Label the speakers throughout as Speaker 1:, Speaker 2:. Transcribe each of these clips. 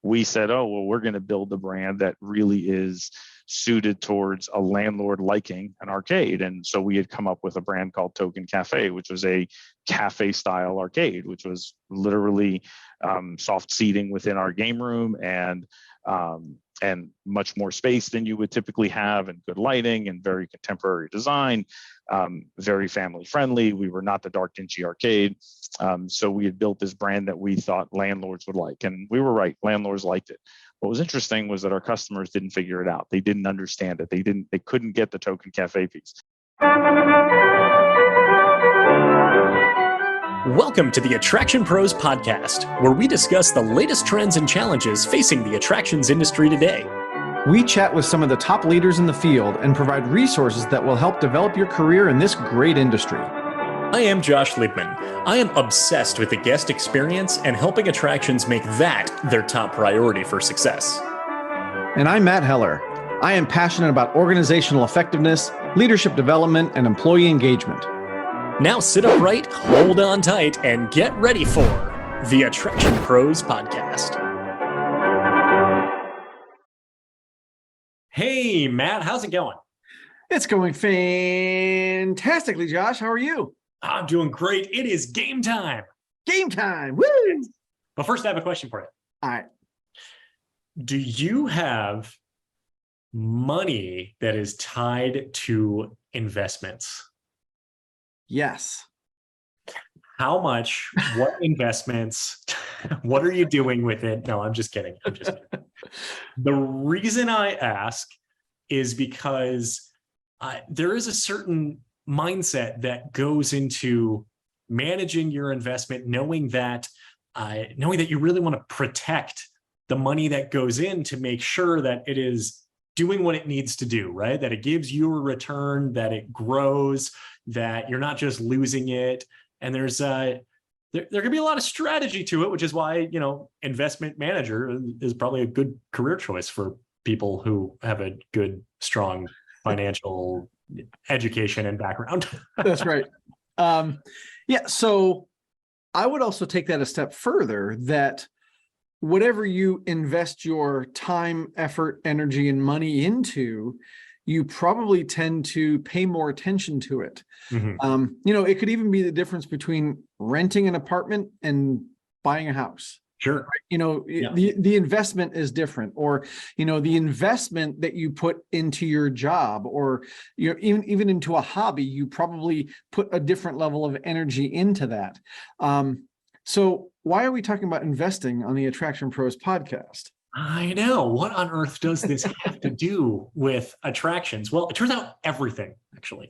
Speaker 1: we said, oh, well, we're going to build a brand that really is suited towards a landlord liking an arcade. And so we had come up with a brand called Token Cafe, which was a cafe style arcade, which was literally soft seating within our game room and much more space than you would typically have, and good lighting and very contemporary design, very family friendly. We were not the dark, dingy arcade. So we had built this brand that we thought landlords would like. And we were right, landlords liked it. What was interesting was that our customers didn't figure it out. They didn't understand it. They couldn't get the Token Cafe piece.
Speaker 2: Welcome to the Attraction Pros podcast, where we discuss the latest trends and challenges facing the attractions industry today.
Speaker 3: We chat with some of the top leaders in the field and provide resources that will help develop your career in this great industry.
Speaker 2: I am Josh Liebman. I am obsessed with the guest experience and helping attractions make that their top priority for success.
Speaker 3: And I'm Matt Heller. I am passionate about organizational effectiveness, leadership development, and employee engagement.
Speaker 2: Now sit upright, hold on tight, and get ready for the Attraction Pros podcast. Hey, Matt, how's it going?
Speaker 3: It's going fantastically, Josh. How are you?
Speaker 2: I'm doing great. It is game time.
Speaker 3: Game time. Woo!
Speaker 2: But first, I have a question for you.
Speaker 3: All right.
Speaker 2: Do you have money that is tied to investments?
Speaker 3: Yes.
Speaker 2: How much? What investments? What are you doing with it? No, I'm just kidding. The reason I ask is because there is a certain mindset that goes into managing your investment, knowing that you really want to protect the money that goes in to make sure that it is doing what it needs to do, right? That it gives you a return, that it grows, that you're not just losing it. And there's there can be a lot of strategy to it, which is why, investment manager is probably a good career choice for people who have a good, strong financial education and background.
Speaker 3: That's right. So I would also take that a step further, that whatever you invest your time, effort, energy, and money into, you probably tend to pay more attention to it. Mm-hmm. It could even be the difference between renting an apartment and buying a house.
Speaker 2: Sure.
Speaker 3: Yeah. The investment is different, or, the investment that you put into your job, or even into a hobby, you probably put a different level of energy into that. So why are we talking about investing on the Attraction Pros podcast?
Speaker 2: I know. What on earth does this have to do with attractions? Well, it turns out everything, actually.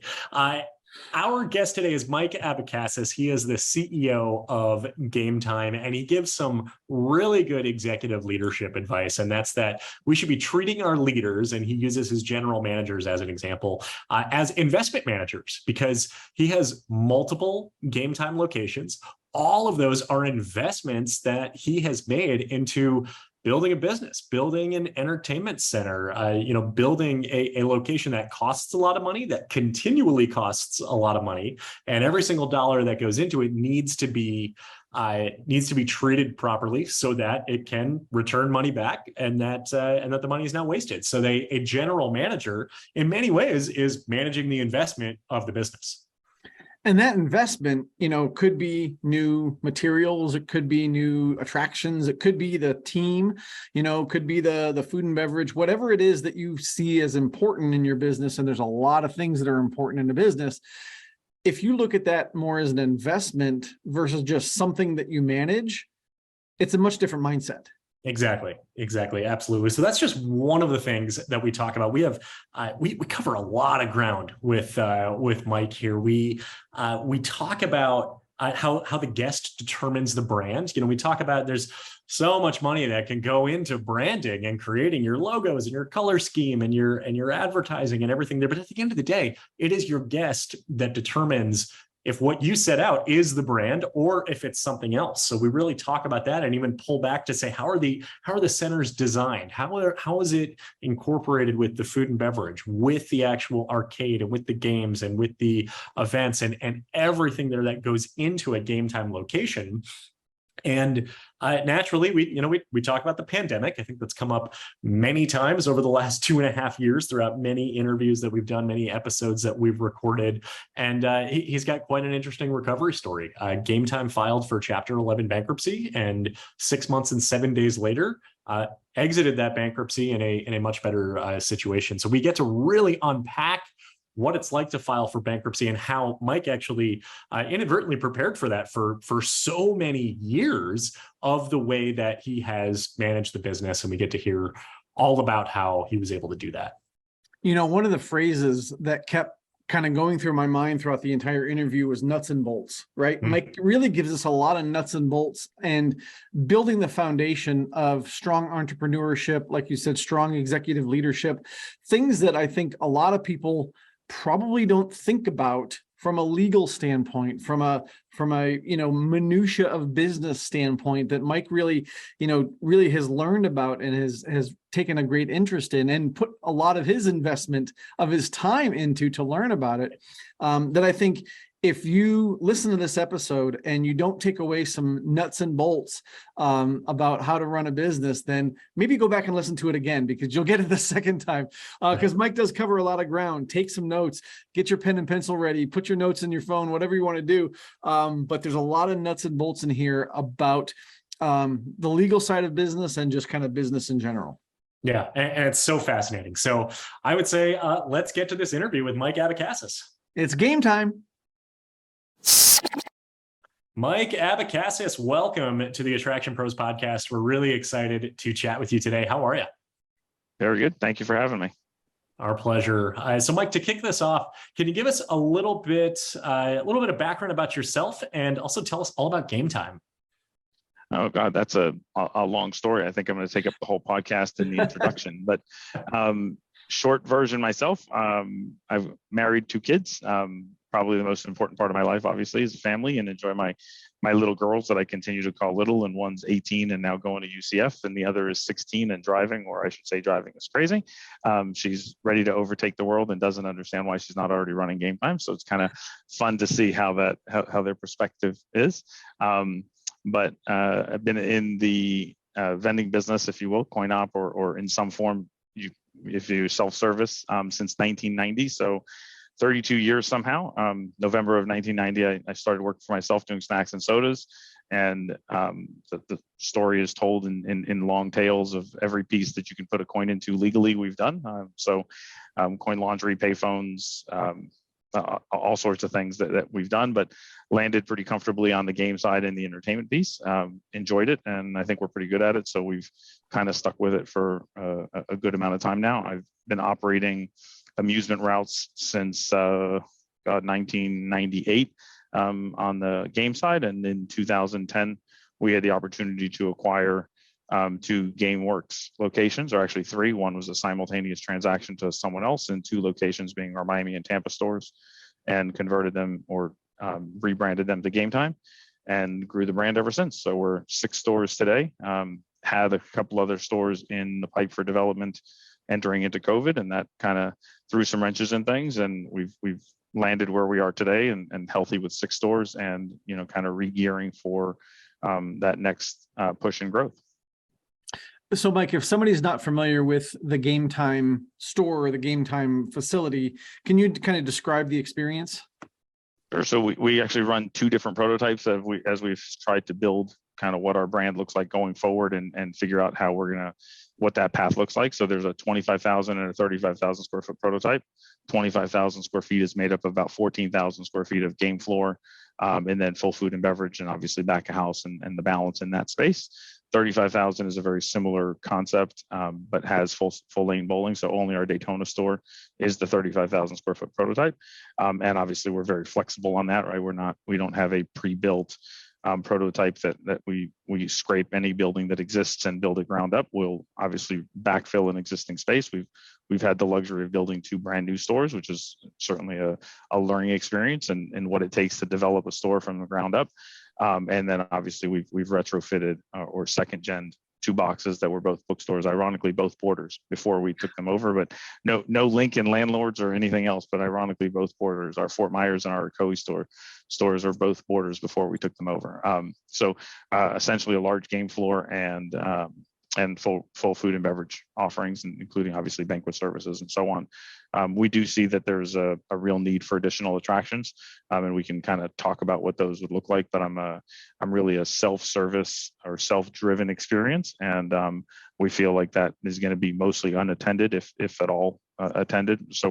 Speaker 2: Our guest today is Mike Abecassis. He is the CEO of GameTime, and he gives some really good executive leadership advice, and that's that we should be treating our leaders, and he uses his general managers as an example, as investment managers, because he has multiple GameTime locations. All of those are investments that he has made into building a business, building an entertainment center, building a location that costs a lot of money, that continually costs a lot of money, and every single dollar that goes into it needs to be treated properly so that it can return money back, and that the money is not wasted. So a general manager, in many ways, is managing the investment of the business.
Speaker 3: And that investment, could be new materials, it could be new attractions, it could be the team, could be the food and beverage, whatever it is that you see as important in your business. And there's a lot of things that are important in the business. If you look at that more as an investment versus just something that you manage, it's a much different mindset.
Speaker 2: Exactly. Absolutely. So that's just one of the things that we talk about. We have, we cover a lot of ground with Mike here. We talk about how the guest determines the brand. We talk about there's so much money that can go into branding and creating your logos and your color scheme and your advertising and everything there. But at the end of the day, it is your guest that determines if what you set out is the brand or if it's something else. So we really talk about that, and even pull back to say, how are the centers designed? How is it incorporated with the food and beverage, with the actual arcade and with the games and with the events and everything there that goes into a GameTime location. And Naturally, we talk about the pandemic. I think that's come up many times over the last 2.5 years throughout many interviews that we've done, many episodes that we've recorded. And he's got quite an interesting recovery story. GameTime filed for Chapter 11 bankruptcy, and 6 months and 7 days later, exited that bankruptcy in a much better situation. So we get to really unpack what it's like to file for bankruptcy and how Mike actually inadvertently prepared for that for so many years of the way that he has managed the business. And we get to hear all about how he was able to do that.
Speaker 3: One of the phrases that kept kind of going through my mind throughout the entire interview was nuts and bolts, right? Mm-hmm. Mike really gives us a lot of nuts and bolts, and building the foundation of strong entrepreneurship, like you said, strong executive leadership, things that I think a lot of people probably don't think about from a legal standpoint, from a minutia of business standpoint, that Mike really has learned about and has taken a great interest in and put a lot of his investment of his time into to learn about it. That I think if you listen to this episode and you don't take away some nuts and bolts about how to run a business, then maybe go back and listen to it again, because you'll get it the second time. Because Mike does cover a lot of ground. Take some notes, get your pen and pencil ready, put your notes in your phone, whatever you want to do. But there's a lot of nuts and bolts in here about the legal side of business and just kind of business in general.
Speaker 2: Yeah, and it's so fascinating. So I would say let's get to this interview with Mike Abecassis.
Speaker 3: It's game time.
Speaker 2: Mike Abecassis, welcome to the Attraction Pros podcast. We're really excited to chat with you today. How are you?
Speaker 1: Very good. Thank you for having me.
Speaker 2: Our pleasure. So Mike, to kick this off, can you give us a little bit of background about yourself, and also tell us all about GameTime?
Speaker 1: Oh God, that's a long story. I think I'm going to take up the whole podcast in the introduction, but short version myself, I've married 2 kids. Probably the most important part of my life, obviously, is family, and enjoy my little girls that I continue to call little, and one's 18 and now going to UCF, and the other is 16 and driving, or I should say driving is crazy. She's ready to overtake the world and doesn't understand why she's not already running GameTime. So it's kind of fun to see how their perspective is. But I've been in the vending business, if you will, coin op or in some form, if you self-service since 1990. So 32 years somehow. November of 1990, I started working for myself doing snacks and sodas. And the story is told in long tales of every piece that you can put a coin into legally we've done. So coin laundry, payphones, all sorts of things that we've done, but landed pretty comfortably on the game side and the entertainment piece. Enjoyed it, and I think we're pretty good at it. So we've kind of stuck with it for a good amount of time now. I've been operating amusement routes since 1998 on the game side, and in 2010 we had the opportunity to acquire 2 GameWorks locations, or actually 3. One was a simultaneous transaction to someone else, and 2 locations being our Miami and Tampa stores, and converted them or rebranded them to GameTime, and grew the brand ever since. So we're 6 stores today. Had a couple other stores in the pipe for development entering into COVID, and that kind of threw some wrenches in things, and we've landed where we are today, and healthy with 6 stores, and kind of re-gearing for that next push in growth.
Speaker 3: So Mike, if somebody's not familiar with the GameTime store or the GameTime facility, can you kind of describe the experience?
Speaker 1: Sure. So we actually run 2 different prototypes as we've tried to build kind of what our brand looks like going forward, and figure out how what that path looks like. So there's a 25,000 and a 35,000 square foot prototype. 25,000 square feet is made up of about 14,000 square feet of game floor, and then full food and beverage, and obviously back of house and the balance in that space. 35,000 is a very similar concept, but has full lane bowling. So only our Daytona store is the 35,000 square foot prototype. And obviously we're very flexible on that, right? We don't have a pre-built prototype that we scrape any building that exists and build it ground up. We'll obviously backfill an existing space. We've had the luxury of building 2 brand new stores, which is certainly a learning experience and what it takes to develop a store from the ground up. And then obviously we've retrofitted or second gen two boxes that were both bookstores, ironically both Borders before we took them over, but no Lincoln landlords or anything else, but ironically both Borders. Our Fort Myers and our Coe stores are both Borders before we took them over. So essentially a large game floor and full food and beverage offerings, including obviously banquet services and so on. We do see that there's a real need for additional attractions, and we can kind of talk about what those would look like. But I'm really a self-service or self-driven experience, and we feel like that is going to be mostly unattended, if at all attended. So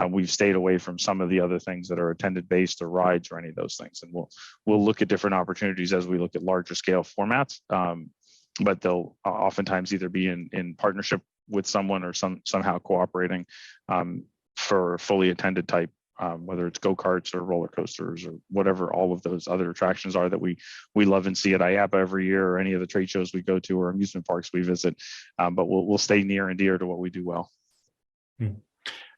Speaker 1: we've stayed away from some of the other things that are attended based or rides or any of those things, and we'll look at different opportunities as we look at larger scale formats. But they'll oftentimes either be in partnership with someone or somehow cooperating for fully attended type, whether it's go-karts or roller coasters or whatever all of those other attractions are that we love and see at IAPA every year, or any of the trade shows we go to or amusement parks we visit. But we'll stay near and dear to what we do well.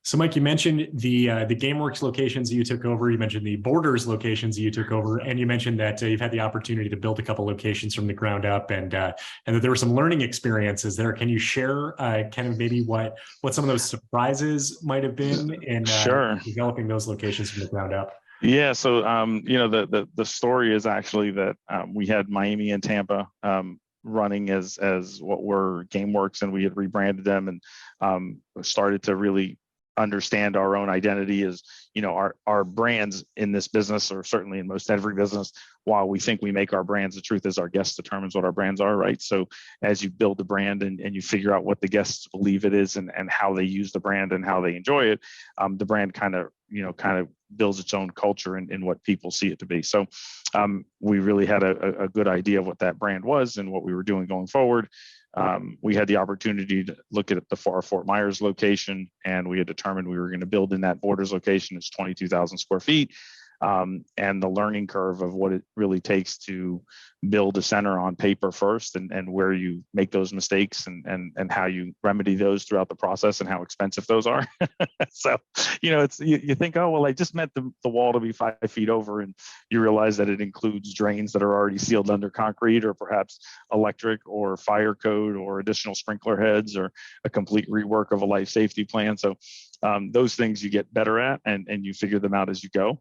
Speaker 2: So, Mike, you mentioned the GameWorks locations that you took over. You mentioned the Borders locations that you took over, and you mentioned that you've had the opportunity to build a couple locations from the ground up, and that there were some learning experiences there. Can you share kind of maybe what some of those surprises might have been in developing those locations from the ground up?
Speaker 1: Yeah, so the story is actually that we had Miami and Tampa running as what were GameWorks, and we had rebranded them and started to really understand our own identity as, our brands in this business, or certainly in most every business, while we think we make our brands, the truth is our guest determines what our brands are, right? So as you build the brand and you figure out what the guests believe it is and how they use the brand and how they enjoy it, the brand kind of builds its own culture in what people see it to be. So we really had a good idea of what that brand was and what we were doing going forward. We had the opportunity to look at our Fort Myers location, and we had determined we were going to build in that Borders location. It's 22,000 square feet. And the learning curve of what it really takes to build a center on paper first, and where you make those mistakes and how you remedy those throughout the process, and how expensive those are. So, you think, oh, well, I just meant the wall to be 5 feet over, and you realize that it includes drains that are already sealed under concrete, or perhaps electric or fire code or additional sprinkler heads, or a complete rework of a life safety plan. So those things you get better at, and you figure them out as you go.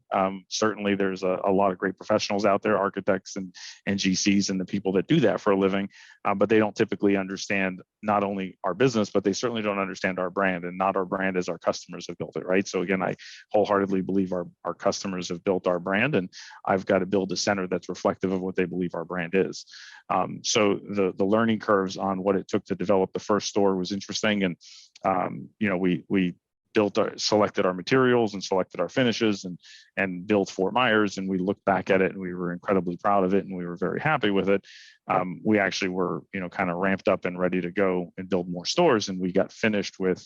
Speaker 1: Certainly there's a lot of great professionals out there, architects and GCs and the people that do that for a living, but they don't typically understand not only our business, but they certainly don't understand our brand, and not our brand as our customers have built it, right? So again, I wholeheartedly believe our customers have built our brand, and I've got to build a center that's reflective of what they believe our brand is. So the learning curves on what it took to develop the first store was interesting, and we selected our materials and selected our finishes and built Fort Myers, and we looked back at it and we were incredibly proud of it, and we were very happy with it. We actually were, kind of ramped up and ready to go and build more stores, and we got finished with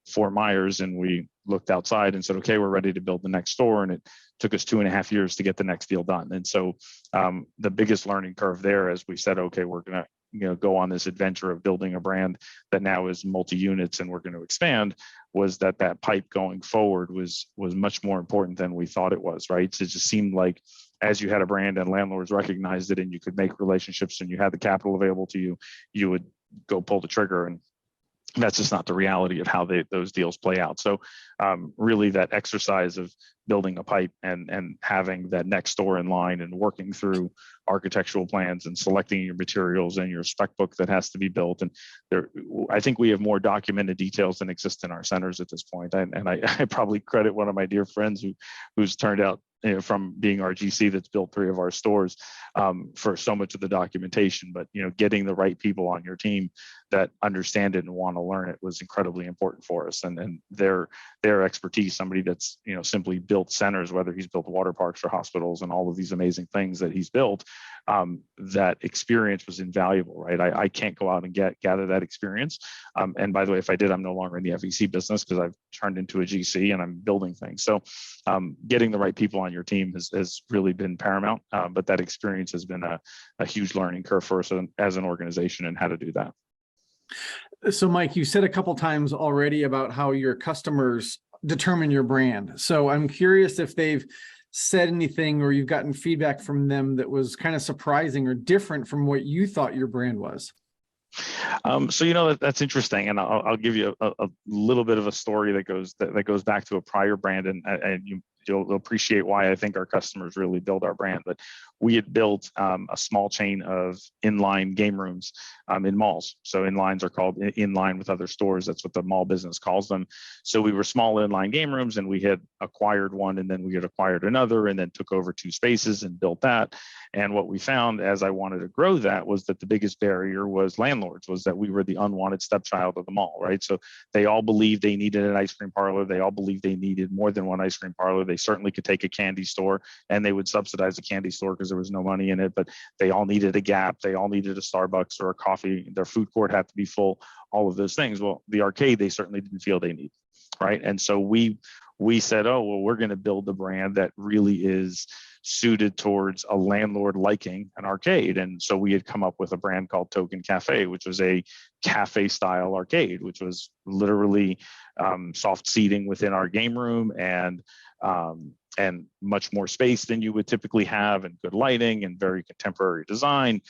Speaker 1: Fort Myers, and we looked outside and said, okay, we're ready to build the next store. And it took us 2.5 years to get the next deal done. And so the biggest learning curve there, as we said, okay, we're going to go on this adventure of building a brand that now is multi-units and we're going to expand, was that pipe going forward was much more important than we thought it was, right? So it just seemed like as you had a brand and landlords recognized it, and you could make relationships and you had the capital available to you, you would go pull the trigger, and that's just not the reality of how those deals play out. So really that exercise of building a pipe and having that next store in line and working through architectural plans and selecting your materials and your spec book that has to be built. And I think we have more documented details than exist in our centers at this point. And I probably credit one of my dear friends who's turned out, from being our GC that's built 3 of our stores, for so much of the documentation. But getting the right people on your team that understand it and want to learn it was incredibly important for us. And their expertise, somebody that's simply built centers, whether he's built water parks or hospitals and all of these amazing things that he's built, that experience was invaluable, right? I can't go out and gather that experience. And by the way, if I did, I'm no longer in the FEC business, because I've turned into a GC and I'm building things. So getting the right people on your team has really been paramount. But that experience has been a huge learning curve for us as an organization, and how to do that.
Speaker 3: So Mike, you said a couple times already about how your customers determine your brand. So I'm curious if they've said anything or you've gotten feedback from them that was kind of surprising or different from what you thought your brand was.
Speaker 1: So that's interesting, and I'll give you a little bit of a story that goes back to a prior brand, and you'll appreciate why I think our customers really build our brand. But we had built a small chain of inline game rooms in malls. So inlines are called in line with other stores. That's what the mall business calls them. So we were small inline game rooms, and we had acquired one, and then we had acquired another, and then took over 2 spaces and built that. And what we found as I wanted to grow that was that the biggest barrier was landlords, was that we were the unwanted stepchild of the mall, right? So they all believed they needed an ice cream parlor. They all believed they needed more than one ice cream parlor. They certainly could take a candy store, and they would subsidize a candy store because there was no money in it, but they all needed a Gap. They all needed a Starbucks or a coffee. Their food court had to be full, all of those things. Well, the arcade, they certainly didn't feel they needed, right? And so we said, oh, well, we're going to build a brand that really is suited towards a landlord liking an arcade. And so we had come up with a brand called Token Cafe, which was a cafe style arcade, which was literally soft seating within our game room, and much more space than you would typically have, and good lighting and very contemporary design,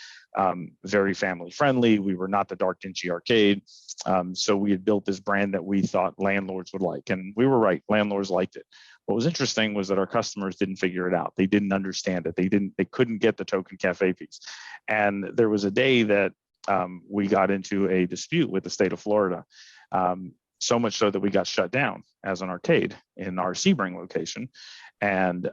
Speaker 1: very family friendly. We were not the dark, dingy arcade. So we had built this brand that we thought landlords would like, and we were right. Landlords liked it. What was interesting was that our customers didn't figure it out. They didn't understand it. They couldn't get the Token Cafe piece. And there was a day that we got into a dispute with the state of Florida. So much so that we got shut down as an arcade in our Sebring location. And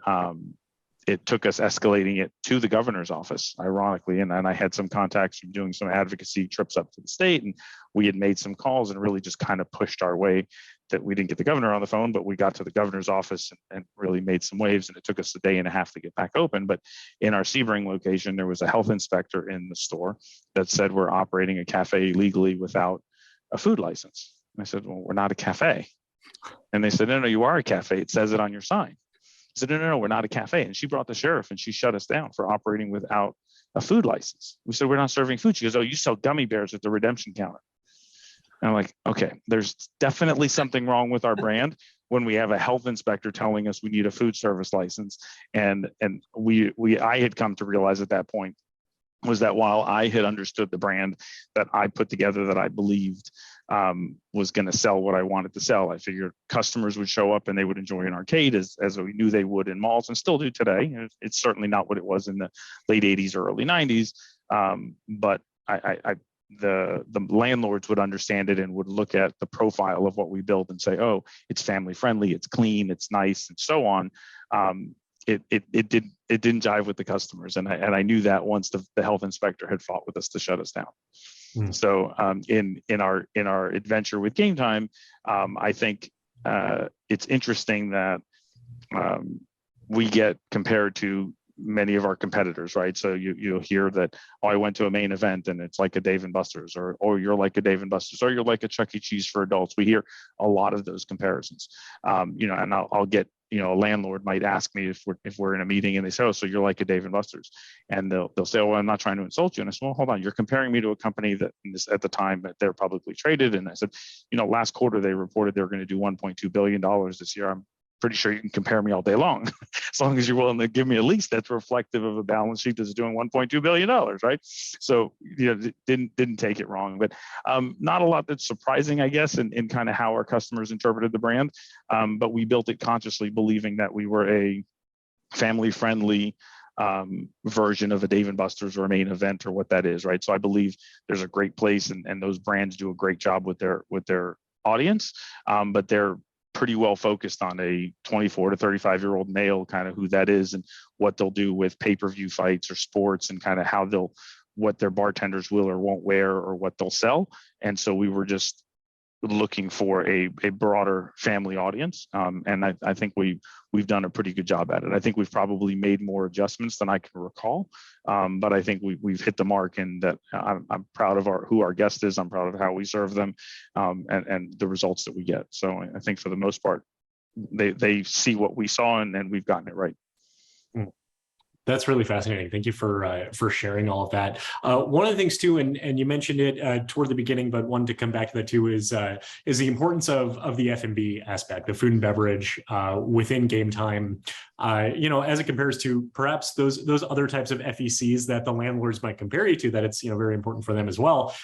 Speaker 1: it took us escalating it to the governor's office, ironically. And I had some contacts from doing some advocacy trips up to the state, and we had made some calls and really just kind of pushed our way. That we didn't get the governor on the phone, but we got to the governor's office and really made some waves. And it took us a day and a half to get back open. But in our Sebring location, there was a health inspector in the store that said we're operating a cafe legally without a food license. And I said, well, we're not a cafe. And they said, no, you are a cafe. It says it on your sign. I said, no, we're not a cafe. And she brought the sheriff, and she shut us down for operating without a food license. We said, we're not serving food. She goes, oh, you sell gummy bears at the redemption counter. And I'm like, okay, there's definitely something wrong with our brand when we have a health inspector telling us we need a food service license. And I had come to realize at that point was that while I had understood the brand that I put together that I believed was going to sell what I wanted to sell, I figured customers would show up and they would enjoy an arcade as we knew they would in malls, and still do today. It's certainly not what it was in the late 80s or early 90s, but the landlords would understand it and would look at the profile of what we build and say, oh, it's family friendly, it's clean, it's nice, and so on. It didn't jive with the customers, and I knew that once the health inspector had fought with us to shut us down. So in our adventure with GameTime, I think it's interesting that we get compared to many of our competitors, right? So you'll hear that, oh, I went to a main event and it's like a Dave & Buster's, or you're like a Dave & Buster's, or you're like a Chuck E. Cheese for adults. We hear a lot of those comparisons, and I'll get, a landlord might ask me if we're in a meeting and they say, oh, so you're like a Dave & Buster's, and they'll say, oh, well, I'm not trying to insult you. And I said, well, hold on, you're comparing me to a company that at the time that they're publicly traded. And I said, last quarter they reported they're going to do $1.2 billion this year. I'm pretty sure you can compare me all day long, as long as you're willing to give me a lease that's reflective of a balance sheet that's doing $1.2 billion, right? So, didn't take it wrong, but not a lot that's surprising, I guess, in kind of how our customers interpreted the brand. But we built it consciously, believing that we were a family-friendly version of a Dave & Buster's or a Main Event, or what that is, right? So I believe there's a great place, and those brands do a great job with their audience, but they're pretty well focused on a 24 to 35-year-old male, kind of who that is, and what they'll do with pay-per-view fights or sports, and kind of what their bartenders will or won't wear, or what they'll sell. And so we were just looking for a broader family audience, and I think we've done a pretty good job at it. I think we've probably made more adjustments than I can recall, but I think we've hit the mark, and that I'm proud of who our guest is. I'm proud of how we serve them, and the results that we get. So I think for the most part, they see what we saw, and we've gotten it right.
Speaker 2: That's really fascinating. Thank you for sharing all of that. One of the things too, and you mentioned it toward the beginning, but wanted to come back to that too, is the importance of the F&B aspect, the food and beverage within GameTime. As it compares to perhaps those other types of FECs that the landlords might compare you to, that it's very important for them as well.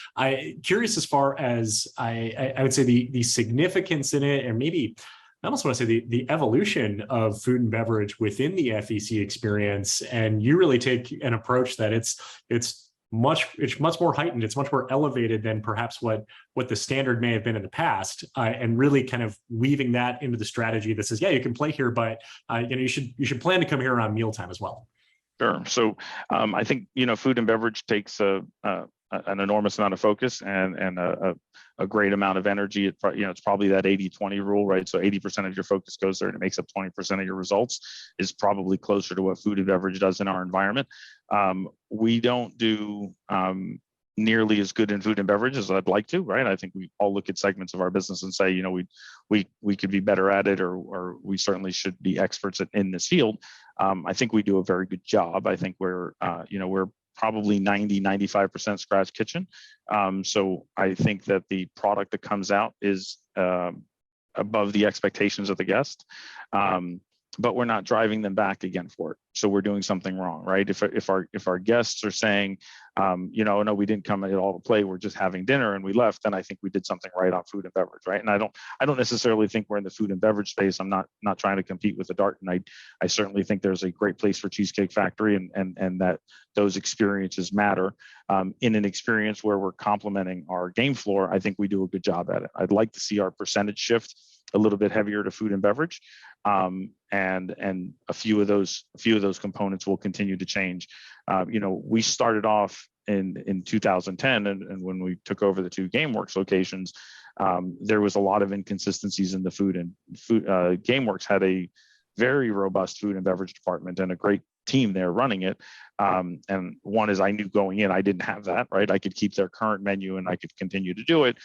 Speaker 2: Curious as far as I would say the significance in it, and maybe I almost want to say the evolution of food and beverage within the FEC experience. And you really take an approach that it's much more heightened, it's much more elevated than perhaps what the standard may have been in the past, and really kind of weaving that into the strategy that says, yeah, you can play here, but you should plan to come here around mealtime as well.
Speaker 1: Sure. So I think food and beverage takes an enormous amount of focus and a great amount of energy. It's probably that 80-20 rule, right? So 80% of your focus goes there and it makes up 20% of your results, is probably closer to what food and beverage does in our environment. We don't do nearly as good in food and beverage as I'd like to, right? I think we all look at segments of our business and say, we could be better at it, or we certainly should be experts in this field. I think we do a very good job. I think we're probably 90-95% scratch kitchen. So I think that the product that comes out is above the expectations of the guest. But we're not driving them back again for it. So we're doing something wrong, right? If our guests are saying, no, we didn't come at all to play, we're just having dinner and we left, then I think we did something right on food and beverage, right? And I don't necessarily think we're in the food and beverage space. I'm not trying to compete with the dart, and I certainly think there's a great place for Cheesecake Factory and that those experiences matter. In an experience where we're complementing our game floor, I think we do a good job at it. I'd like to see our percentage shift a little bit heavier to food and beverage, and a few of those components will continue to change. We started off in 2010, and when we took over the two GameWorks locations, there was a lot of inconsistencies in the food. GameWorks had a very robust food and beverage department and a great team there running it. And one is, I knew going in, I didn't have that, right? I could keep their current menu and I could continue to do it.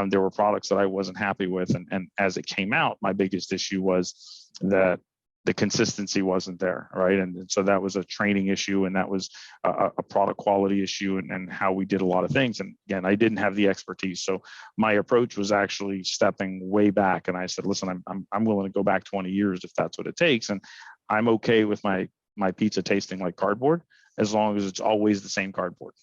Speaker 1: There were products that I wasn't happy with. And as it came out, my biggest issue was that the consistency wasn't there, right? And so that was a training issue, and that was a product quality issue, and how we did a lot of things. And again, I didn't have the expertise. So my approach was actually stepping way back. And I said, listen, I'm willing to go back 20 years if that's what it takes. And I'm okay with my pizza tasting like cardboard, as long as it's always the same cardboard.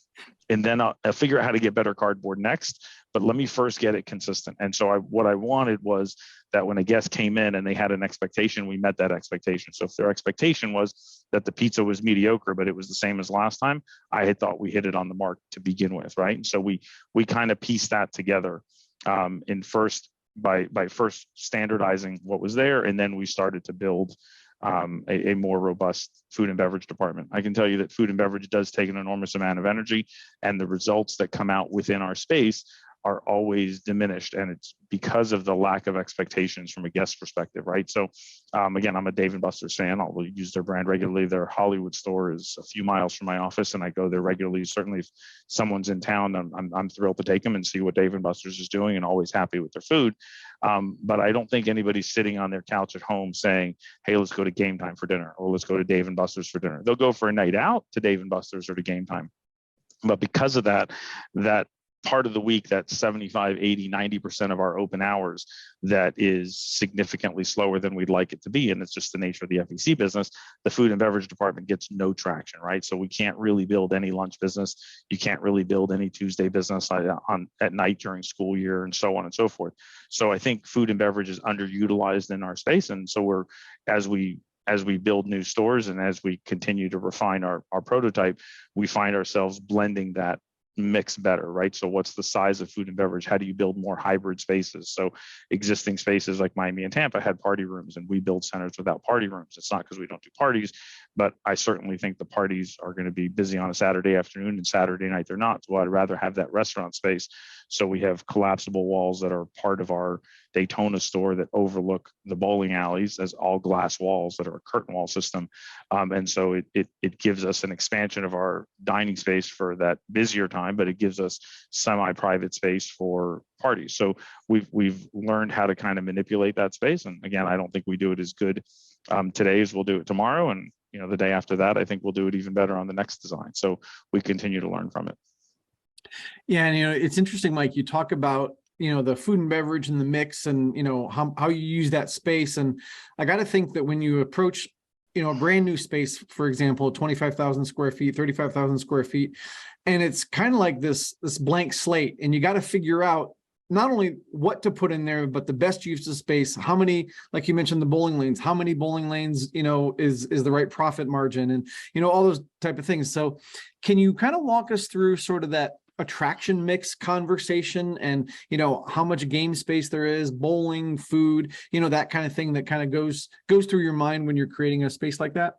Speaker 1: And then I'll figure out how to get better cardboard next, but let me first get it consistent. And so what I wanted was that when a guest came in and they had an expectation, we met that expectation. So if their expectation was that the pizza was mediocre, but it was the same as last time, I had thought we hit it on the mark to begin with, right? And so we kind of pieced that together by first standardizing what was there, and then we started to build a more robust food and beverage department. I can tell you that food and beverage does take an enormous amount of energy, and the results that come out within our space are always diminished, and it's because of the lack of expectations from a guest perspective, right? So again, I'm a Dave & Buster's fan. I'll use their brand regularly. Their Hollywood store is a few miles from my office, and I go there regularly. Certainly if someone's in town, I'm thrilled to take them and see what Dave & Buster's is doing, and always happy with their food. But I don't think anybody's sitting on their couch at home saying, hey, let's go to GameTime for dinner, or let's go to Dave & Buster's for dinner. They'll go for a night out to Dave & Buster's or to GameTime. But because of that part of the week, that 75, 80, 90% of our open hours, that is significantly slower than we'd like it to be. And it's just the nature of the FEC business. The food and beverage department gets no traction, right? So we can't really build any lunch business. You can't really build any Tuesday business at night during school year, and so on and so forth. So I think food and beverage is underutilized in our space. And so as we build new stores and as we continue to refine our prototype, we find ourselves blending that mix better, right? So what's the size of food and beverage? How do you build more hybrid spaces? So existing spaces like Miami and Tampa had party rooms, and we build centers without party rooms. It's not because we don't do parties, but I certainly think the parties are going to be busy on a Saturday afternoon, and Saturday night they're not. So I'd rather have that restaurant space. So we have collapsible walls that are part of our Daytona store that overlook the bowling alleys as all glass walls that are a curtain wall system. And so it gives us an expansion of our dining space for that busier time, but it gives us semi-private space for parties. So we've learned how to kind of manipulate that space. And again, I don't think we do it as good today as we'll do it tomorrow. And the day after that, I think we'll do it even better on the next design. So we continue to learn from it.
Speaker 3: Yeah, and it's interesting, Mike. You talk about the food and beverage and the mix, and how you use that space. And I got to think that when you approach a brand new space, for example, 25,000 square feet, 35,000 square feet, and it's kind of like this blank slate, and you got to figure out not only what to put in there, but the best use of space. How many, like you mentioned, the bowling lanes, how many bowling lanes, is the right profit margin, and, all those type of things. So can you kind of walk us through sort of that attraction mix conversation, and, how much game space there is, bowling, food, that kind of thing that kind of goes through your mind when you're creating a space like that?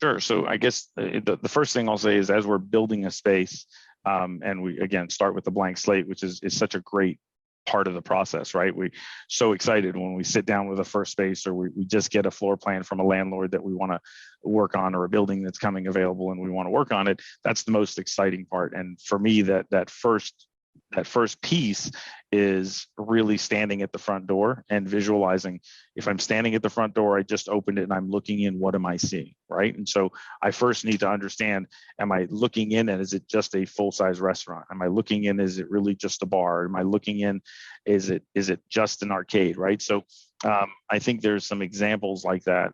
Speaker 1: Sure. So I guess the first thing I'll say is, as we're building a space, and we, again, start with the blank slate, which is such a great part of the process, right? We so excited when we sit down with a first space, or we just get a floor plan from a landlord that we want to work on, or a building that's coming available and we want to work on it. That's the most exciting part. And for me, that first piece is really standing at the front door and visualizing. If I'm standing at the front door, I just opened it and I'm looking in, what am I seeing, right? And so I first need to understand, am I looking in and is it just a full-size restaurant? Am I looking in, is it really just a bar? Am I looking in, is it just an arcade, right? So I think there's some examples like that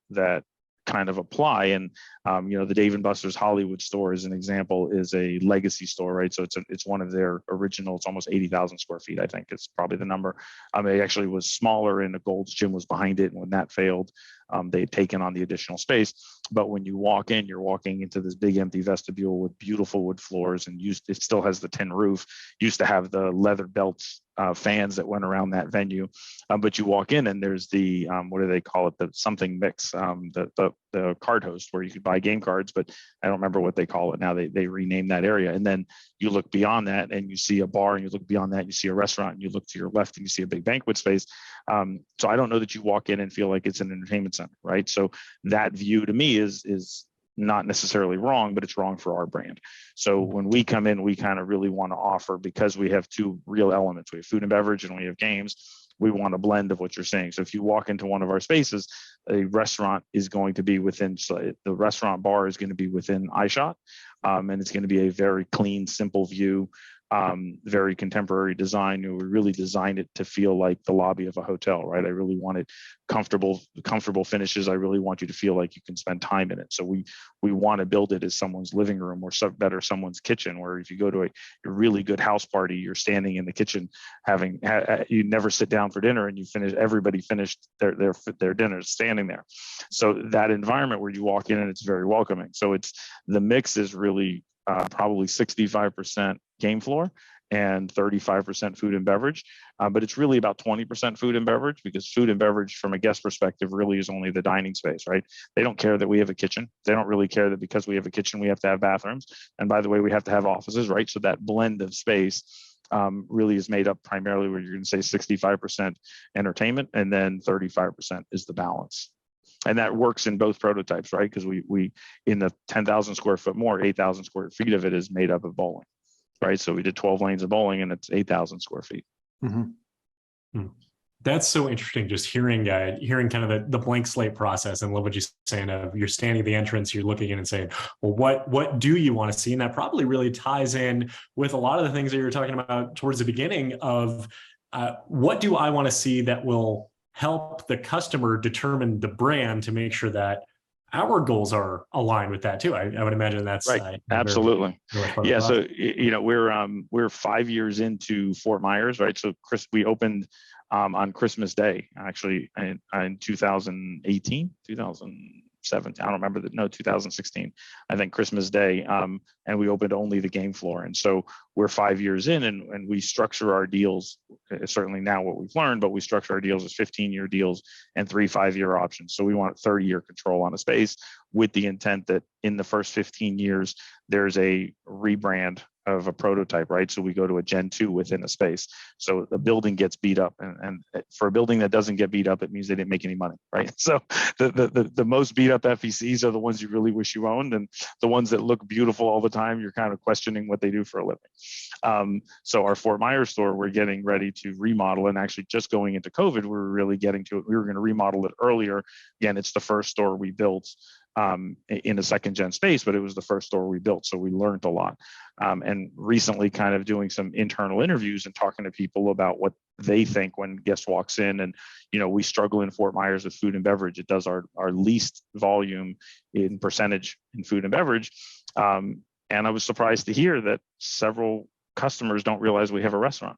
Speaker 1: kind of apply. And the Dave & Buster's Hollywood store, as an example, is a legacy store, right? So it's one of their original. It's almost 80,000 square feet, I think it's probably the number. It actually was smaller, and a Gold's Gym was behind it, and when that failed, they had taken on the additional space. But when you walk in, you're walking into this big empty vestibule with beautiful wood floors, and it still has the tin roof. Used to have the leather belts, fans that went around that venue, but you walk in and there's the what do they call it, the something mix, the card host, where you could buy game cards, but I don't remember what they call it now. They renamed that area. And then you look beyond that and you see a bar, and you look beyond that and you see a restaurant, and you look to your left and you see a big banquet space. So I don't know that you walk in and feel like it's an entertainment center, right? So that view to me is not necessarily wrong, but it's wrong for our brand. So when we come in, we kind of really want to offer, because we have two real elements. We have food and beverage and we have games. We want a blend of what you're saying. So if you walk into one of our spaces, a restaurant is going to be within, so the restaurant bar is going to be within eyeshot, and it's going to be a very clean, simple view, very contemporary design. We really designed it to feel like the lobby of a hotel, right? I really wanted comfortable finishes. I really want you to feel like you can spend time in it. So we want to build it as someone's living room, or better, someone's kitchen, where if you go to a really good house party, you're standing in the kitchen you never sit down for dinner, and everybody finished their dinner standing there. So that environment where you walk in and it's very welcoming. So the mix is really probably 65% game floor and 35% food and beverage. But it's really about 20% food and beverage, because food and beverage from a guest perspective really is only the dining space, right? They don't care that we have a kitchen. They don't really care that because we have a kitchen, we have to have bathrooms. And by the way, we have to have offices, right? So that blend of space really is made up primarily where you're going to say 65% entertainment, and then 35% is the balance. And that works in both prototypes, right? Because we in the 10,000 square foot more, 8,000 square feet of it is made up of bowling, right? So we did 12 lanes of bowling, and it's 8,000 square feet.
Speaker 2: Mm-hmm. That's so interesting. Just hearing kind of the blank slate process, and love what you're saying of you're standing at the entrance, you're looking in and saying, well, what do you want to see? And that probably really ties in with a lot of the things that you were talking about towards the beginning of what do I want to see that will help the customer determine the brand to make sure that our goals are aligned with that too. I would imagine that's
Speaker 1: right. Absolutely. Yeah. So, we're 5 years into Fort Myers, right? So we opened on Christmas Day, actually in 2018, 2017. I don't remember 2016, I think Christmas Day. And we opened only the game floor. And so we're 5 years in, and we structure our deals, certainly now what we've learned, but we structure our deals as 15-year deals and 3 5-year options. So we want 30-year control on a space, with the intent that in the first 15 years, there's a rebrand of a prototype, right? So we go to a Gen 2 within a space. So the building gets beat up, and for a building that doesn't get beat up, it means they didn't make any money, right? So the most beat up FECs are the ones you really wish you owned, and the ones that look beautiful all the time, you're kind of questioning what they do for a living. So our Fort Myers store, we're getting ready to remodel, and actually just going into COVID, we were really getting to it. We were going to remodel it earlier. Again, it's the first store we built in a second gen space, but it was the first store we built. So we learned a lot. And recently kind of doing some internal interviews and talking to people about what they think when guest walks in. And, we struggle in Fort Myers with food and beverage. It does our least volume in percentage in food and beverage. And I was surprised to hear that several customers don't realize we have a restaurant.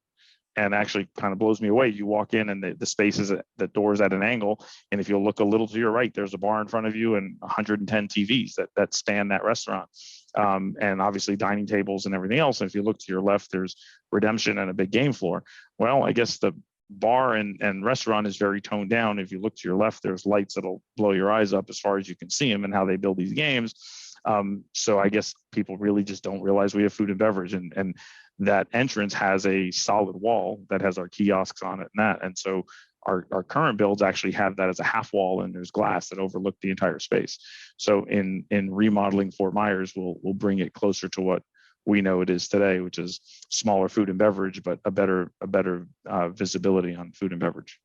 Speaker 1: And actually kind of blows me away. You walk in and the space is the door's at an angle. And if you look a little to your right, there's a bar in front of you and 110 TVs that span that restaurant. And obviously dining tables and everything else. And if you look to your left, there's redemption and a big game floor. Well, I guess the bar and restaurant is very toned down. If you look to your left, there's lights that'll blow your eyes up as far as you can see them and how they build these games. So I guess people really just don't realize we have food and beverage, and that entrance has a solid wall that has our kiosks on it and that. And so our current builds actually have that as a half wall, and there's glass that overlook the entire space. So in remodeling Fort Myers, we'll bring it closer to what we know it is today, which is smaller food and beverage, but a better visibility on food and beverage.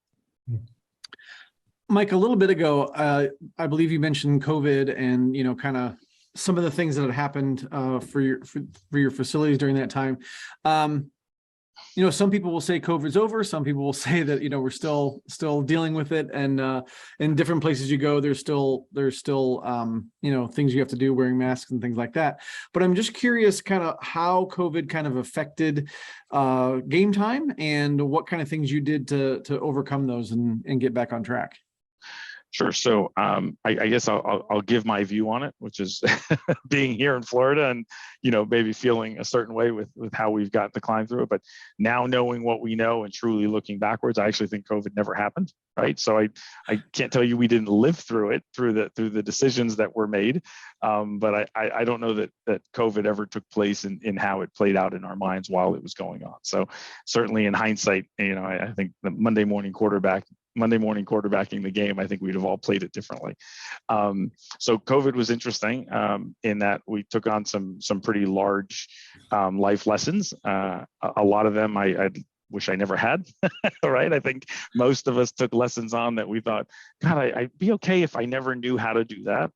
Speaker 3: Mike, a little bit ago, I believe you mentioned COVID and, kind of some of the things that had happened for your facilities during that time. Some people will say COVID's over. Some people will say that, we're still dealing with it. And in different places you go, there's still things you have to do, wearing masks and things like that. But I'm just curious kind of how COVID kind of affected GameTime and what kind of things you did to overcome those and get back on track.
Speaker 1: Sure. So I guess I'll give my view on it, which is being here in Florida and, maybe feeling a certain way with how we've got to climb through it. But now knowing what we know and truly looking backwards, I actually think COVID never happened. Right. So I can't tell you we didn't live through it through the decisions that were made. But I don't know that COVID ever took place in how it played out in our minds while it was going on. So certainly in hindsight, I think the Monday morning quarterbacking the game, I think we'd have all played it differently. So COVID was interesting in that we took on some pretty large life lessons. A lot of them I wish I never had, right? I think most of us took lessons on that we thought, God, I'd be okay if I never knew how to do that.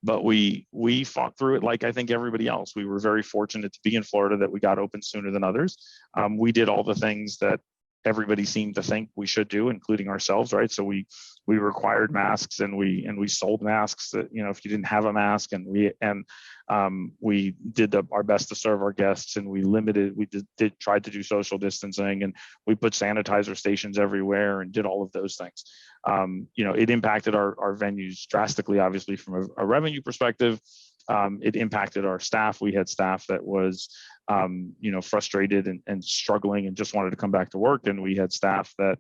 Speaker 1: But we fought through it like I think everybody else. We were very fortunate to be in Florida that we got open sooner than others. We did all the things that everybody seemed to think we should do, including ourselves, right? So we required masks and we sold masks that, if you didn't have a mask, and we did our best to serve our guests, and we tried to do social distancing, and we put sanitizer stations everywhere and did all of those things. It impacted our venues drastically, obviously from a revenue perspective. It impacted our staff. We had staff that was, frustrated and struggling and just wanted to come back to work. And we had staff that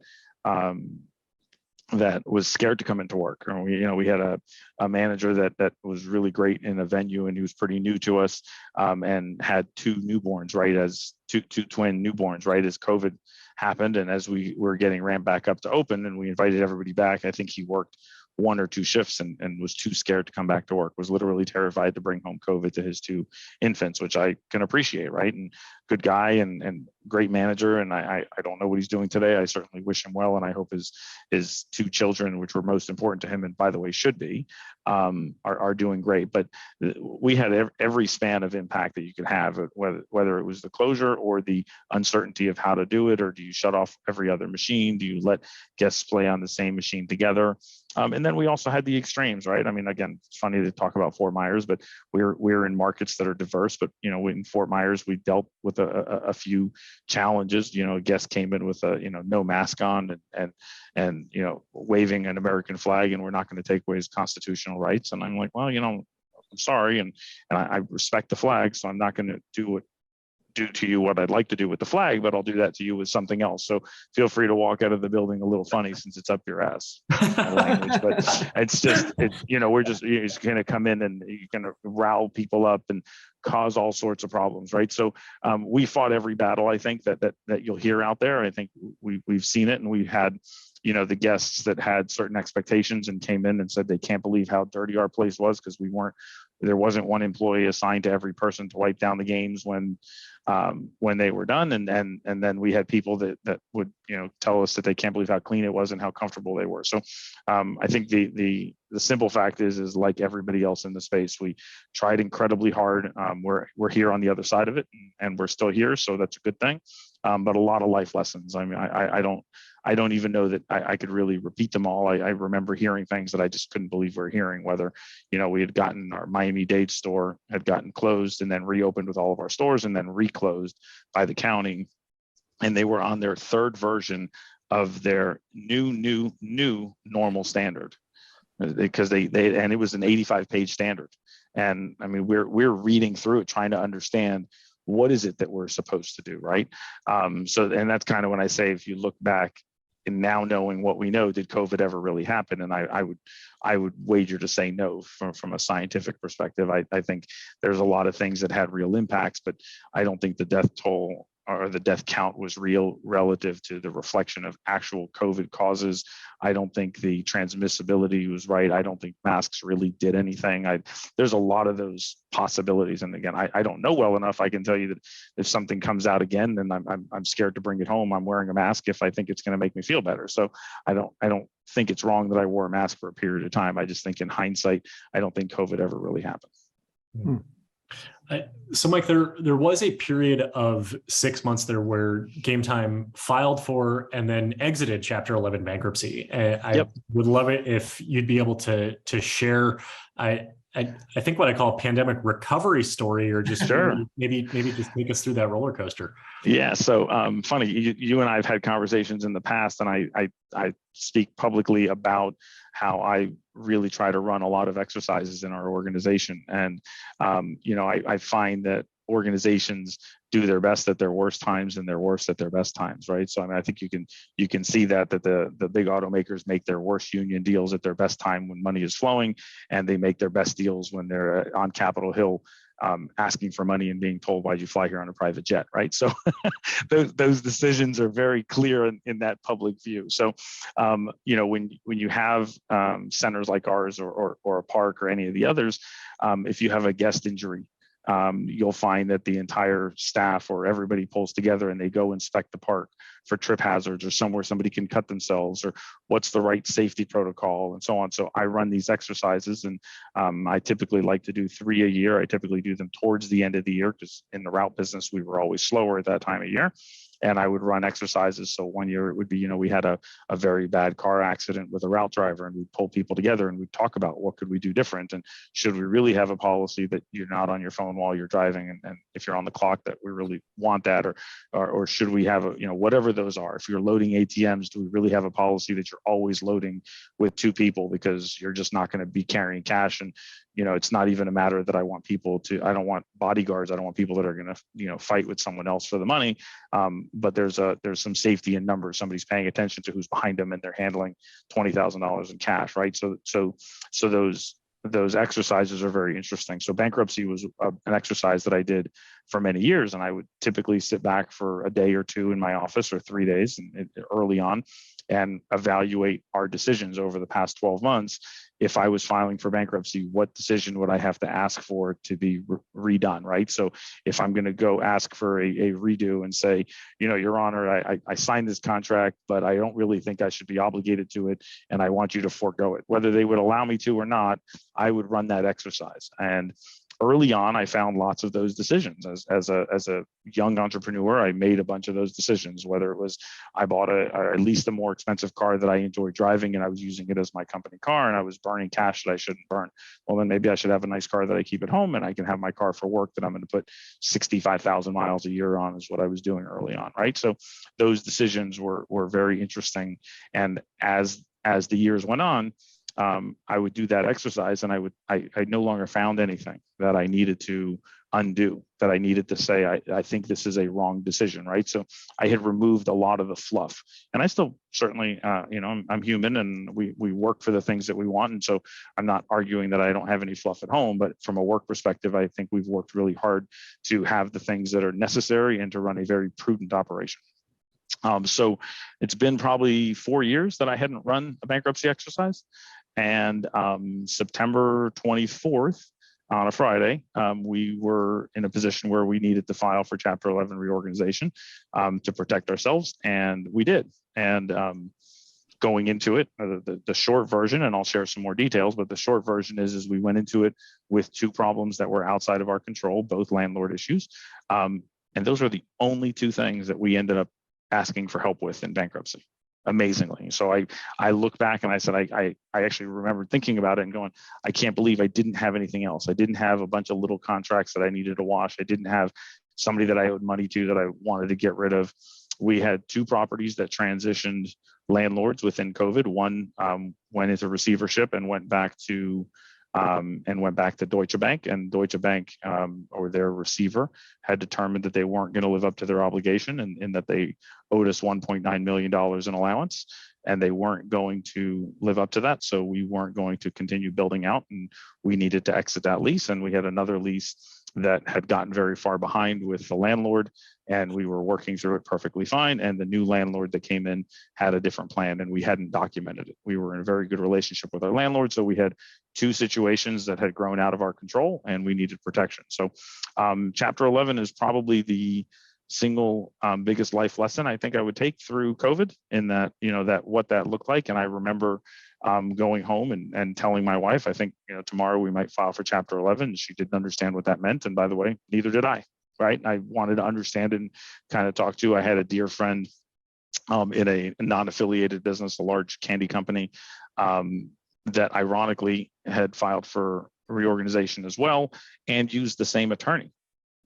Speaker 1: was scared to come into work. We had a manager that was really great in a venue, and he was pretty new to us, and had two newborns, right, as two twin newborns, right, as COVID happened. And as we were getting ramped back up to open and we invited everybody back, I think he worked 1 or 2 shifts and was too scared to come back to work, was literally terrified to bring home COVID to his 2 infants, which I can appreciate, right? And good guy and great manager. And I don't know what he's doing today. I certainly wish him well. And I hope his 2 children, which were most important to him, and by the way, should be, are doing great. But we had every span of impact that you could have, whether it was the closure or the uncertainty of how to do it, or do you shut off every other machine? Do you let guests play on the same machine together? And then we also had the extremes, right? I mean, again, it's funny to talk about Fort Myers, but we're in markets that are diverse. But in Fort Myers, we dealt with a few challenges. A guest came in with no mask on and waving an American flag, and we're not going to take away his constitutional rights. And I'm like, well, I'm sorry, and I respect the flag, so I'm not going to do to you what I'd like to do with the flag, but I'll do that to you with something else. So feel free to walk out of the building a little funny, since it's up your ass language. But it's just, you're just going to come in and you're going to rile people up and cause all sorts of problems, right? So we fought every battle, I think, that you'll hear out there. I think we've seen it, and we had the guests that had certain expectations and came in and said they can't believe how dirty our place was, because there wasn't one employee assigned to every person to wipe down the games when they were done. And then we had people that would, tell us that they can't believe how clean it was and how comfortable they were. So I think the the simple fact is like everybody else in the space, we tried incredibly hard. We're here on the other side of it, and we're still here, so that's a good thing. But a lot of life lessons. I mean, I don't even know that I could really repeat them all. I remember hearing things that I just couldn't believe we were hearing, whether, we had gotten our Miami-Dade store had gotten closed and then reopened with all of our stores and then reclosed by the county. And they were on their third version of their new normal standard, because they and it was an 85-page standard. And I mean, we're reading through it, trying to understand what is it that we're supposed to do, right? So, and that's kind of when I say, if you look back and now knowing what we know, did COVID ever really happen? And I would wager to say no from a scientific perspective. I think there's a lot of things that had real impacts, but I don't think the death toll or the death count was real relative to the reflection of actual COVID causes. I don't think the transmissibility was right. I don't think masks really did anything. There's a lot of those possibilities. And again, I don't know well enough. I can tell you that if something comes out again, then I'm scared to bring it home. I'm wearing a mask if I think it's going to make me feel better. So I don't think it's wrong that I wore a mask for a period of time. I just think in hindsight, I don't think COVID ever really happened.
Speaker 2: So, Mike, there was a period of 6 months there where GameTime filed for and then exited Chapter 11 bankruptcy. I would love it if you'd be able to share. I think what I call a pandemic recovery story, or just
Speaker 1: sure.
Speaker 2: maybe just take us through that roller coaster.
Speaker 1: Yeah. So funny, you and I have had conversations in the past, and I speak publicly about how I really try to run a lot of exercises in our organization. And, I find that organizations do their best at their worst times and their worst at their best times, right? So I mean, I think you can see that the big automakers make their worst union deals at their best time when money is flowing, and they make their best deals when they're on Capitol Hill asking for money and being told, why'd you fly here on a private jet, right? So those decisions are very clear in that public view. So, when you have centers like ours or a park or any of the others, if you have a guest injury, you'll find that the entire staff or everybody pulls together and they go inspect the park for trip hazards or somewhere somebody can cut themselves, or what's the right safety protocol and so on. So I run these exercises, and I typically like to do 3 a year. I typically do them towards the end of the year, because in the route business, we were always slower at that time of year. And I would run exercises. So one year it would be, we had a very bad car accident with a route driver, and we'd pull people together and we'd talk about what could we do different, and should we really have a policy that you're not on your phone while you're driving, and if you're on the clock, that we really want that, or should we have whatever those are. If you're loading ATMs, do we really have a policy that you're always loading with 2 people, because you're just not going to be carrying cash? And it's not even a matter that I don't want bodyguards. I don't want people that are going to, fight with someone else for the money. But there's some safety in numbers. Somebody's paying attention to who's behind them, and they're handling $20,000 in cash, right? So those exercises are very interesting. So bankruptcy was an exercise that I did for many years, and I would typically sit back for a day or 2 in my office, or 3 days early on, and evaluate our decisions over the past 12 months. If I was filing for bankruptcy, what decision would I have to ask for to be redone, right? So if I'm going to go ask for a redo and say, Your Honor, I signed this contract, but I don't really think I should be obligated to it, and I want you to forego it. Whether they would allow me to or not, I would run that exercise. And early on, I found lots of those decisions. As a young entrepreneur, I made a bunch of those decisions, whether it was I bought at least a more expensive car that I enjoyed driving, and I was using it as my company car, and I was burning cash that I shouldn't burn. Well, then maybe I should have a nice car that I keep at home, and I can have my car for work that I'm going to put 65,000 miles a year on, is what I was doing early on, right? So those decisions were very interesting. And as the years went on, I would do that exercise, and I no longer found anything that I needed to undo, that I needed to say, I think this is a wrong decision, right? So I had removed a lot of the fluff, and I still certainly, I'm human, and we work for the things that we want. And so I'm not arguing that I don't have any fluff at home, but from a work perspective, I think we've worked really hard to have the things that are necessary and to run a very prudent operation. So it's been probably 4 years that I hadn't run a bankruptcy exercise. And September 24th, on a Friday, we were in a position where we needed to file for Chapter 11 reorganization to protect ourselves, and we did. And going into it, the short version, and I'll share some more details, but the short version is we went into it with two problems that were outside of our control, both landlord issues. And those were the only two things that we ended up asking for help with in bankruptcy, amazingly. So I look back and I said, I actually remember thinking about it and going, I can't believe I didn't have anything else. I didn't have a bunch of little contracts that I needed to wash. I didn't have somebody that I owed money to that I wanted to get rid of. We had two properties that transitioned landlords within COVID. One went into receivership and went back to Deutsche Bank, and Deutsche Bank or their receiver had determined that they weren't going to live up to their obligation, and that they owed us $1.9 million in allowance, and they weren't going to live up to that. So we weren't going to continue building out, and we needed to exit that lease. And we had another lease that had gotten very far behind with the landlord, and we were working through it perfectly fine. And the new landlord that came in had a different plan, and we hadn't documented it. We were in a very good relationship with our landlord, so we had two situations that had grown out of our control, and we needed protection. So Chapter 11 is probably the single biggest life lesson I think I would take through COVID, in that, that what that looked like. And I remember going home and telling my wife, I think, tomorrow we might file for Chapter 11. She didn't understand what that meant. And by the way, neither did I, right? I wanted to understand and kind of talk to. I had a dear friend in a non-affiliated business, a large candy company, that ironically had filed for reorganization as well, and used the same attorney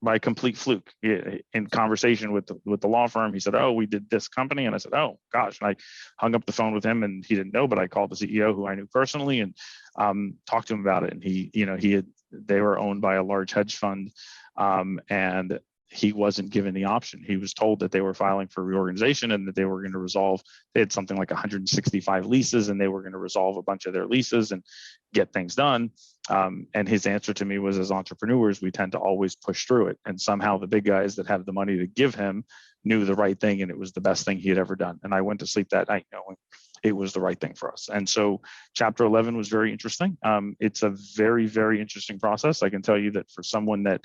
Speaker 1: by complete fluke. In conversation with the law firm, he said, "Oh, we did this company," and I said, "Oh gosh." And I hung up the phone with him, and he didn't know, but I called the CEO, who I knew personally, and talked to him about it. And they were owned by a large hedge fund, and he wasn't given the option. He was told that they were filing for reorganization and that they were going to resolve. They had something like 165 leases, and they were going to resolve a bunch of their leases and get things done. And his answer to me was, as entrepreneurs, we tend to always push through it. And somehow the big guys that have the money to give him knew the right thing, and it was the best thing he had ever done. And I went to sleep that night knowing it was the right thing for us. And so Chapter 11 was very interesting. It's a very, very interesting process. I can tell you that for someone that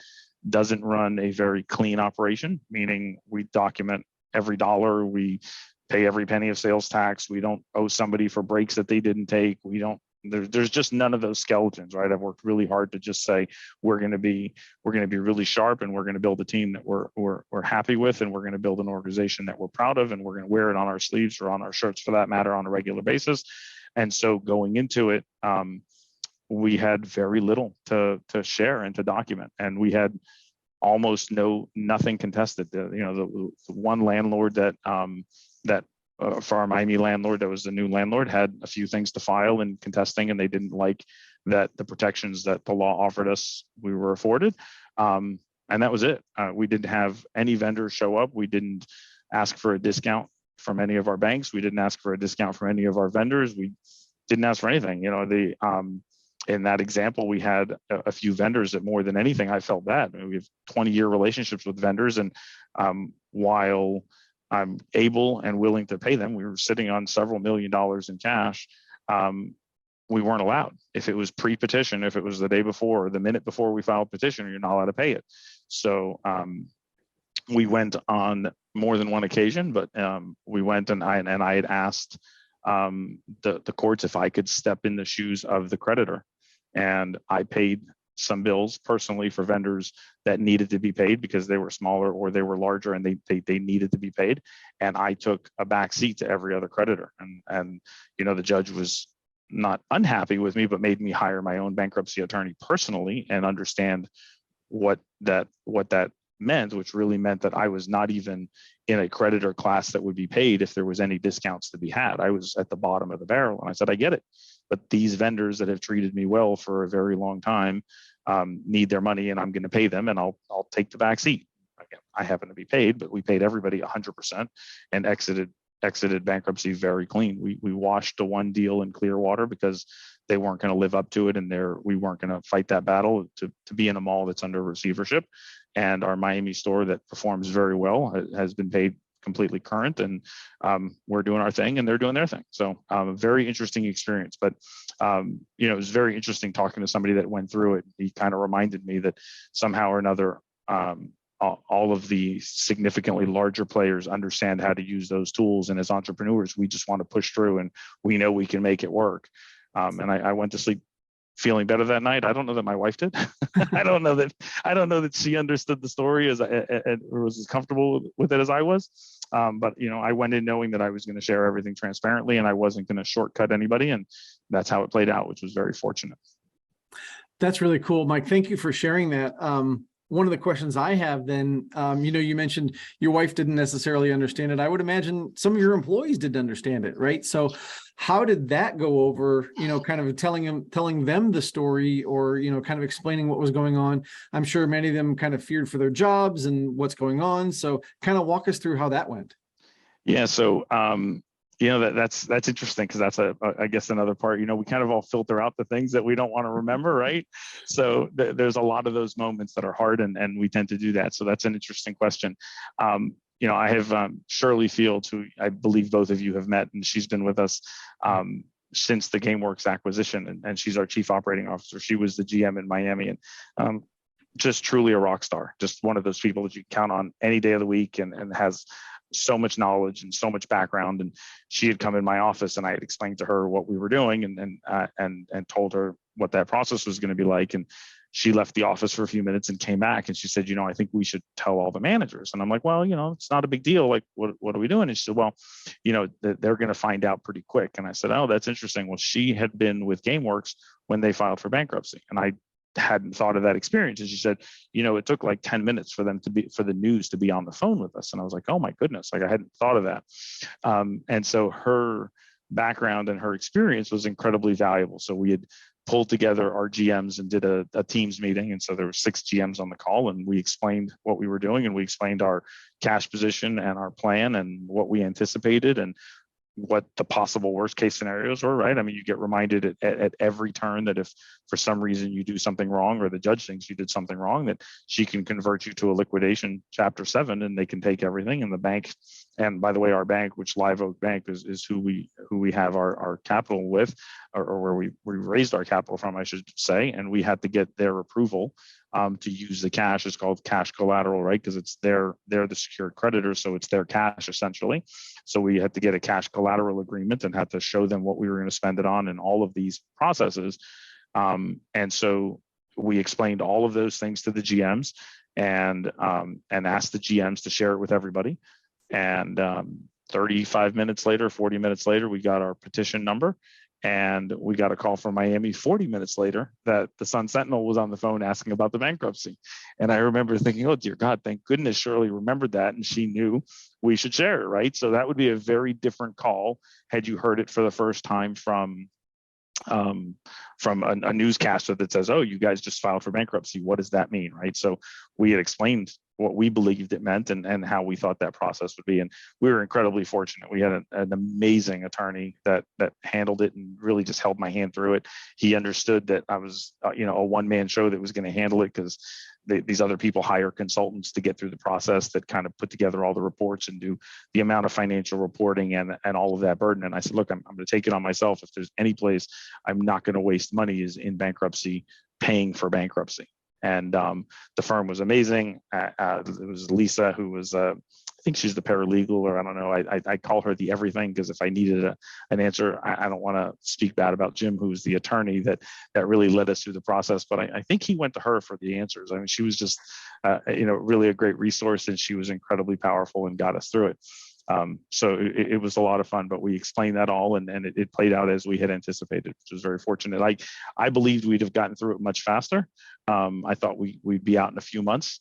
Speaker 1: doesn't run a very clean operation, meaning we document every dollar, we pay every penny of sales tax, we don't owe somebody for breaks that they didn't take, there's just none of those skeletons, right? I've worked really hard to just say we're going to be really sharp, and we're going to build a team that we're happy with, and we're going to build an organization that we're proud of, and we're going to wear it on our sleeves, or on our shirts for that matter, on a regular basis. And so going into it, we had very little to share and to document, and we had almost nothing contested. The one landlord that for our Miami landlord, that was the new landlord, had a few things to file in contesting, and they didn't like that the protections that the law offered us we were afforded, and that was it. We didn't have any vendors show up. We didn't ask for a discount from any of our banks. We didn't ask for a discount from any of our vendors. We didn't ask for anything. In that example, we had a few vendors that, more than anything, I felt bad. We have 20-year relationships with vendors, and while I'm able and willing to pay them, we were sitting on several $1 million in cash. We weren't allowed. If it was pre-petition, if it was the day before or the minute before we filed petition, you're not allowed to pay it. So we went on more than one occasion, but we went, and I had asked the courts if I could step in the shoes of the creditor. And I paid some bills personally for vendors that needed to be paid because they were smaller or they were larger, and they needed to be paid. And I took a back seat to every other creditor. And the judge was not unhappy with me, but made me hire my own bankruptcy attorney personally and understand what that meant, which really meant that I was not even in a creditor class that would be paid if there was any discounts to be had. I was at the bottom of the barrel, and I said, I get it, but these vendors that have treated me well for a very long time need their money, and I'm going to pay them, and I'll take the back seat. Again, I happen to be paid, but we paid everybody 100% and exited bankruptcy very clean. We washed the one deal in Clearwater because they weren't going to live up to it, and we weren't going to fight that battle to be in a mall that's under receivership. And our Miami store that performs very well has been paid completely current, and we're doing our thing and they're doing their thing. So a very interesting experience. But it was very interesting talking to somebody that went through it. He kind of reminded me that somehow or another, all of the significantly larger players understand how to use those tools. And as entrepreneurs, we just want to push through, and we know we can make it work. And I went to sleep feeling better that night. I don't know that my wife did. I don't know that she understood the story or was as comfortable with it as I was. But I went in knowing that I was going to share everything transparently, and I wasn't going to shortcut anybody. And that's how it played out, which was very fortunate.
Speaker 3: That's really cool, Mike. Thank you for sharing that. One of the questions I have then, you mentioned your wife didn't necessarily understand it. I would imagine some of your employees didn't understand it, right? So how did that go over, kind of telling them the story, or, kind of explaining what was going on? I'm sure many of them kind of feared for their jobs and what's going on. So kind of walk us through how that went.
Speaker 1: Yeah. So, that's interesting, because that's I guess another part. We kind of all filter out the things that we don't want to remember, right? So there's a lot of those moments that are hard, and we tend to do that. So that's an interesting question. I have Shirley Fields, who I believe both of you have met, and she's been with us since the GameWorks acquisition, and she's our chief operating officer. She was the GM in Miami, and just truly a rock star. Just one of those people that you count on any day of the week, and has so much knowledge and so much background. And she had come in my office, and I had explained to her what we were doing, and told her what that process was going to be like. And she left the office for a few minutes and came back, and she said, I think we should tell all the managers. And I'm like, well, it's not a big deal. Like, what are we doing? And she said, well, they're going to find out pretty quick. And I said, oh, that's interesting. Well, she had been with GameWorks when they filed for bankruptcy, and I hadn't thought of that experience. And she said, it took like 10 minutes for the news to be on the phone with us. And I was like, oh my goodness, like I hadn't thought of that. And so her background and her experience was incredibly valuable. So we had pulled together our GMs and did a Teams meeting. And so there were 6 GMs on the call, and we explained what we were doing, and we explained our cash position and our plan and what we anticipated and what the possible worst case scenarios were, right? I mean, you get reminded at every turn that if for some reason you do something wrong, or the judge thinks you did something wrong, that she can convert you to a liquidation Chapter 7, and they can take everything. And the bank, and by the way, our bank, which Live Oak Bank is who we have our capital with, or where we raised our capital from, I should say, and we had to get their approval to use the cash. It's called cash collateral, right? Because they're the secured creditor, so it's their cash essentially. So we had to get a cash collateral agreement and had to show them what we were going to spend it on and all of these processes. And so we explained all of those things to the GMs, and asked the GMs to share it with everybody. And 35 minutes later, 40 minutes later, we got our petition number. And we got a call from Miami 40 minutes later that the Sun Sentinel was on the phone asking about the bankruptcy. And I remember thinking, oh, dear God, thank goodness Shirley remembered that, and she knew we should share it, right? So that would be a very different call had you heard it for the first time from a newscaster that says, oh, you guys just filed for bankruptcy. What does that mean, right? So we had explained what we believed it meant and how we thought that process would be. And we were incredibly fortunate. We had an amazing attorney that handled it and really just held my hand through it. He understood that I was, a one-man show that was going to handle it, because these other people hire consultants to get through the process that kind of put together all the reports and do the amount of financial reporting and all of that burden. And I said, look, I'm going to take it on myself. If there's any place I'm not going to waste money is in bankruptcy, paying for bankruptcy. And the firm was amazing. It was Lisa, who was, I think she's the paralegal, or I don't know. I call her the everything, because if I needed an answer, I don't want to speak bad about Jim, who's the attorney that really led us through the process. But I think he went to her for the answers. I mean, she was just, really a great resource, and she was incredibly powerful and got us through it. So it was a lot of fun, but we explained that all, and it played out as we had anticipated, which was very fortunate. I believed we'd have gotten through it much faster. I thought we'd be out in a few months.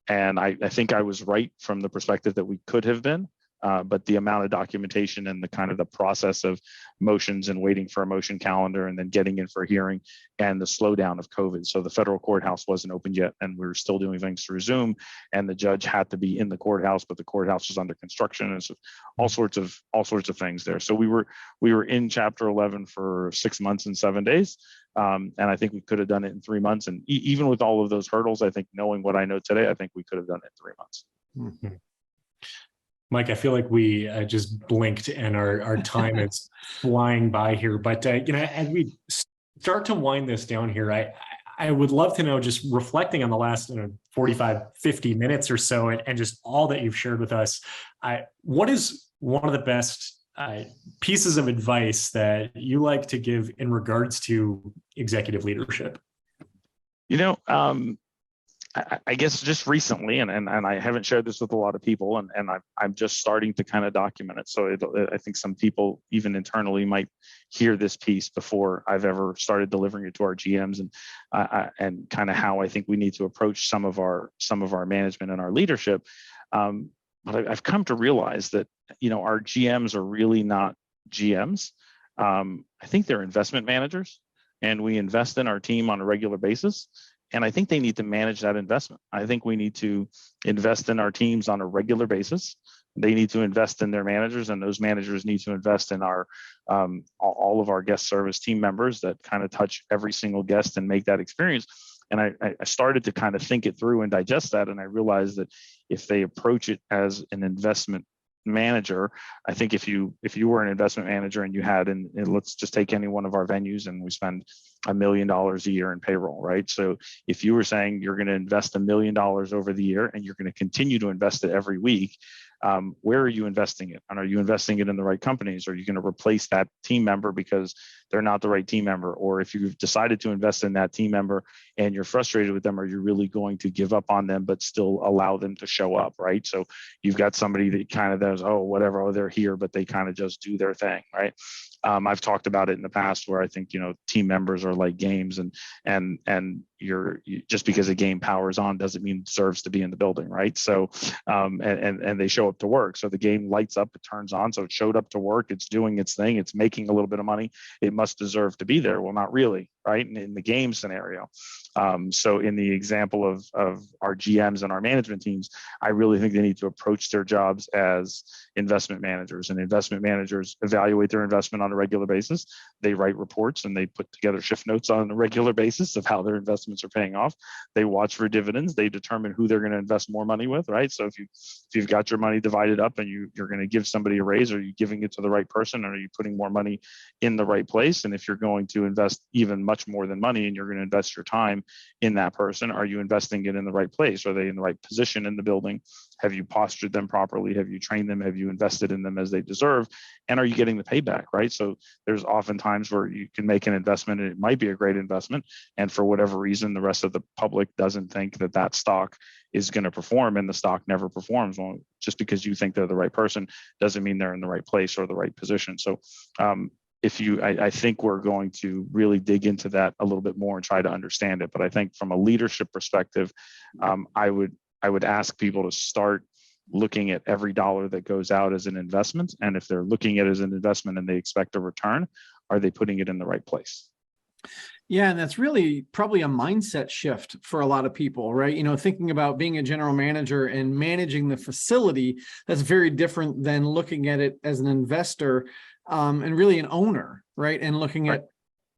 Speaker 1: And I think I was right from the perspective that we could have been. But the amount of documentation and the kind of the process of motions and waiting for a motion calendar and then getting in for a hearing, and the slowdown of COVID. So the federal courthouse wasn't open yet, and we were still doing things through Zoom, and the judge had to be in the courthouse, but the courthouse was under construction, and so all sorts of things there. So we were in Chapter 11 for 6 months and 7 days. And I think we could have done it in 3 months. And even with all of those hurdles, I think, knowing what I know today, I think we could have done it in 3 months.
Speaker 2: Mm-hmm. Mike, I feel like we just blinked and our time is flying by here. But as we start to wind this down here, I would love to know, just reflecting on the last 45, 50 minutes or so, and just all that you've shared with us, what is one of the best pieces of advice that you like to give in regards to executive leadership?
Speaker 1: I guess just recently, and I haven't shared this with a lot of people, and I'm just starting to kind of document it. So I think some people, even internally, might hear this piece before I've ever started delivering it to our GMs, and kind of how I think we need to approach some of our management and our leadership. But I've come to realize that our GMs are really not GMs. I think they're investment managers, and we invest in our team on a regular basis. And I think they need to manage that investment. I think we need to invest in our teams on a regular basis. They need to invest in their managers, and those managers need to invest in our all of our guest service team members that kind of touch every single guest and make that experience. And I started to kind of think it through and digest that, and I realized that if they approach it as an investment manager, I think if you were an investment manager and you had, and let's just take any one of our venues, and we spend $1 million a year in payroll, right? So if you were saying you're going to invest $1 million over the year and you're going to continue to invest it every week, where are you investing it? And are you investing it in the right companies? Are you going to replace that team member because they're not the right team member? Or if you've decided to invest in that team member and you're frustrated with them, are you really going to give up on them but still allow them to show up, right? So you've got somebody that kind of does, oh, whatever, oh, they're here, but they kind of just do their thing, right? I've talked about it in the past where I think, team members are like games, and you're just because a game powers on doesn't mean it deserves to be in the building, right? So, and they show up to work. So the game lights up, it turns on. So it showed up to work, it's doing its thing, it's making a little bit of money. It must deserve to be there. Well, not really, right? In the game scenario. So in the example of our GMs and our management teams, I really think they need to approach their jobs as investment managers, and investment managers evaluate their investment on a regular basis. They write reports and they put together shift notes on a regular basis of how their investments are paying off. They watch for dividends. They determine who they're going to invest more money with, right? So if you've got your money divided up and you're going to give somebody a raise, are you giving it to the right person, or are you putting more money in the right place? And if you're going to invest even much more than money and you're going to invest your time in that person, are you investing it in the right place? Are they in the right position in the building? Have you postured them properly? Have you trained them? Have you invested in them as they deserve? And are you getting the payback, right? So there's often times where you can make an investment and it might be a great investment, and for whatever reason, the rest of the public doesn't think that stock is going to perform, and the stock never performs. Well, just because you think they're the right person doesn't mean they're in the right place or the right position. So I think we're going to really dig into that a little bit more and try to understand it. But I think from a leadership perspective, I would ask people to start looking at every dollar that goes out as an investment. And if they're looking at it as an investment and they expect a return, are they putting it in the right place?
Speaker 3: Yeah, and that's really probably a mindset shift for a lot of people, right? Thinking about being a general manager and managing the facility, that's very different than looking at it as an investor and really an owner, right? And looking at,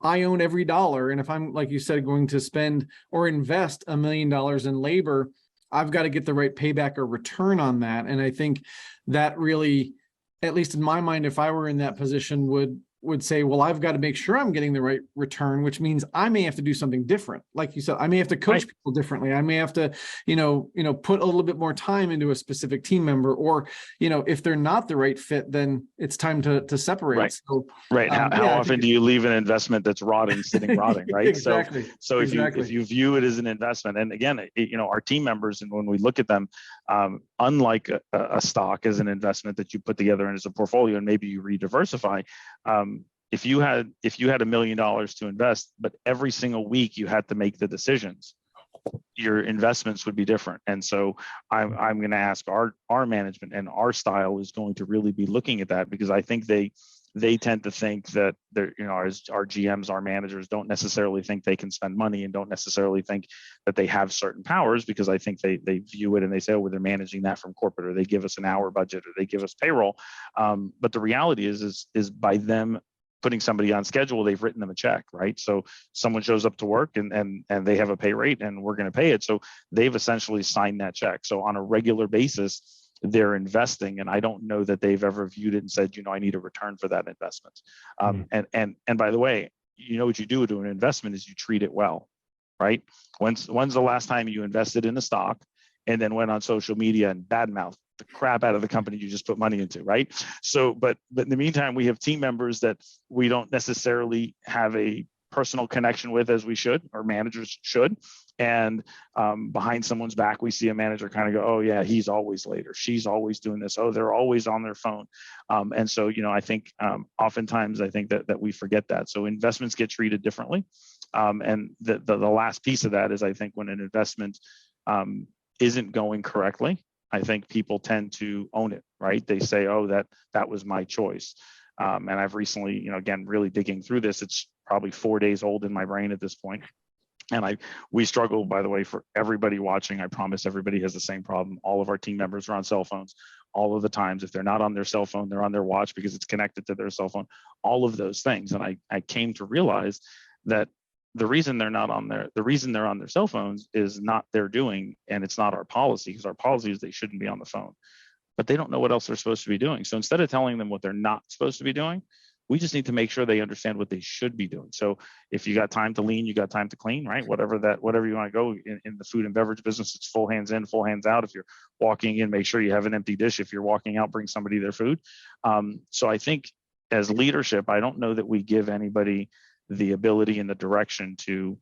Speaker 3: I own every dollar. And if I'm, like you said, going to spend or invest $1 million in labor, I've got to get the right payback or return on that. And I think that really, at least in my mind, if I were in that position, would say, well, I've got to make sure I'm getting the right return, which means I may have to do something different. Like you said, I may have to coach people differently. I may have to, put a little bit more time into a specific team member, or, if they're not the right fit, then it's time to separate.
Speaker 1: Right.
Speaker 3: So,
Speaker 1: How often do you leave an investment that's rotting, sitting rotting, right?
Speaker 3: Exactly.
Speaker 1: So if you view it as an investment, and again, our team members, and when we look at them, unlike a stock as an investment that you put together and as a portfolio, and maybe you rediversify, if you had $1 million to invest, but every single week you had to make the decisions, your investments would be different. And so I'm going to ask our management, and our style is going to really be looking at that, because I think they tend to think that they're, as our GMs, our managers don't necessarily think they can spend money, and don't necessarily think that they have certain powers, because I think they view it and they say, oh, well, they're managing that from corporate, or they give us an hour budget, or they give us payroll. But the reality is by them putting somebody on schedule, they've written them a check, right? So someone shows up to work and they have a pay rate, and we're going to pay it. So they've essentially signed that check. So on a regular basis, they're investing, and I don't know that they've ever viewed it and said, I need a return for that investment. And by the way, what you do to an investment is you treat it well. right? When's the last time you invested in a stock and then went on social media and badmouth the crap out of the company you just put money into, right? So, but in the meantime, we have team members that we don't necessarily have a personal connection with as we should, or managers should. And behind someone's back, we see a manager kind of go, oh yeah, he's always late, or she's always doing this. Oh, they're always on their phone. And so, I think oftentimes I think that we forget that. So investments get treated differently. And the last piece of that is, I think when an investment isn't going correctly, I think people tend to own it, right? They say, oh, that was my choice. And I've recently, again, really digging through this, it's probably 4 days old in my brain at this point. And we struggle, by the way, for everybody watching. I promise everybody has the same problem. All of our team members are on cell phones all of the times. If they're not on their cell phone, they're on their watch because it's connected to their cell phone, all of those things. And I came to realize that the reason they're on their cell phones is not their doing, and it's not our policy, because our policy is they shouldn't be on the phone, but they don't know what else they're supposed to be doing. So instead of telling them what they're not supposed to be doing, we just need to make sure they understand what they should be doing. So if you got time to lean, you got time to clean, right? Whatever you want to go in the food and beverage business, it's full hands in, full hands out. If you're walking in, make sure you have an empty dish. If you're walking out, bring somebody their food. So I think as leadership, I don't know that we give anybody the ability and the direction to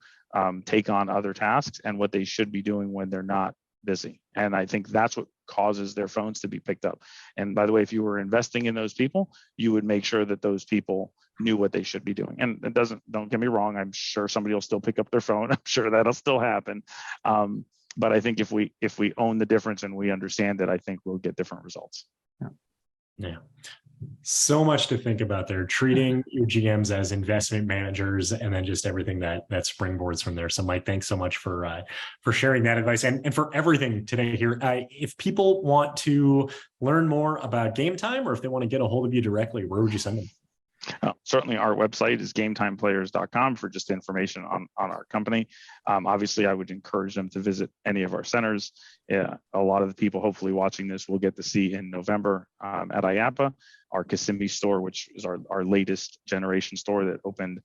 Speaker 1: take on other tasks and what they should be doing when they're not busy. And I think that's what causes their phones to be picked up. And by the way, if you were investing in those people, you would make sure that those people knew what they should be doing. And don't get me wrong, I'm sure somebody will still pick up their phone. I'm sure that'll still happen. But I think if we own the difference and we understand it, I think we'll get different results.
Speaker 2: Yeah. So much to think about there, treating your GMs as investment managers, and then just everything that springboards from there. So Mike, thanks so much for sharing that advice and for everything today here. If people want to learn more about GameTime, or if they want to get a hold of you directly, where would you send them?
Speaker 1: Certainly our website is gametimeplayers.com for just information on our company. Obviously, I would encourage them to visit any of our centers. A lot of the people hopefully watching this will get to see in November at IAPA, our Kissimmee store, which is our latest generation store that opened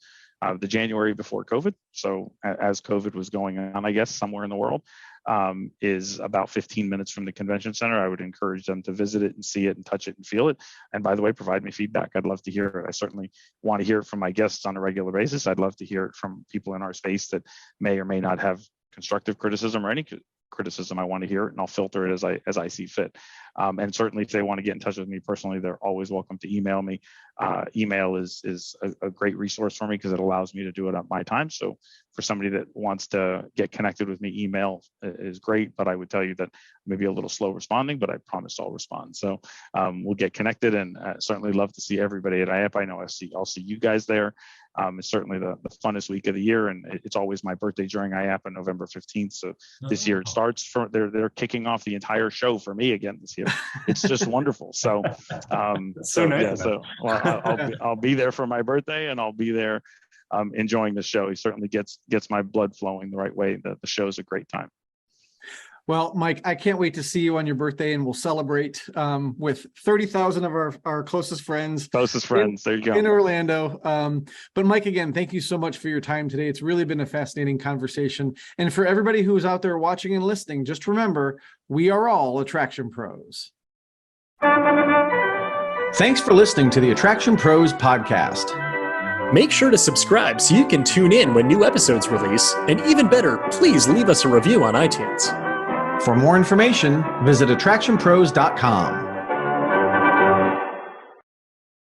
Speaker 1: the January before COVID. So as COVID was going on, I guess, somewhere in the world, is about 15 minutes from the convention center. I would encourage them to visit it and see it and touch it and feel it. And by the way, provide me feedback. I'd love to hear it. I certainly want to hear it from my guests on a regular basis. I'd love to hear it from people in our space that may or may not have constructive criticism or any criticism. I want to hear it, and I'll filter it as I see fit. And certainly, if they want to get in touch with me personally, they're always welcome to email me. Email is a great resource for me because it allows me to do it at my time. So for somebody that wants to get connected with me, email is great. But I would tell you that maybe a little slow responding, but I promise I'll respond. So we'll get connected, and certainly love to see everybody at IAP. I know I'll see you guys there. It's certainly the funnest week of the year, and it's always my birthday during IAP on November 15th. So this year it starts they're kicking off the entire show for me again this year. It's just wonderful. So
Speaker 2: so nice.
Speaker 1: Yeah, so I'll be there for my birthday, and I'll be there enjoying the show. He certainly gets my blood flowing the right way. The show's a great time.
Speaker 3: Well, Mike, I can't wait to see you on your birthday, and we'll celebrate with 30,000 of our closest friends.
Speaker 1: There you go.
Speaker 3: In Orlando. But Mike, again, thank you so much for your time today. It's really been a fascinating conversation. And for everybody who's out there watching and listening, just remember, we are all Attraction Pros. Thanks for listening to the Attraction Pros podcast.
Speaker 2: Make sure to subscribe so you can tune in when new episodes release. And even better, please leave us a review on iTunes.
Speaker 3: For more information, visit attractionpros.com.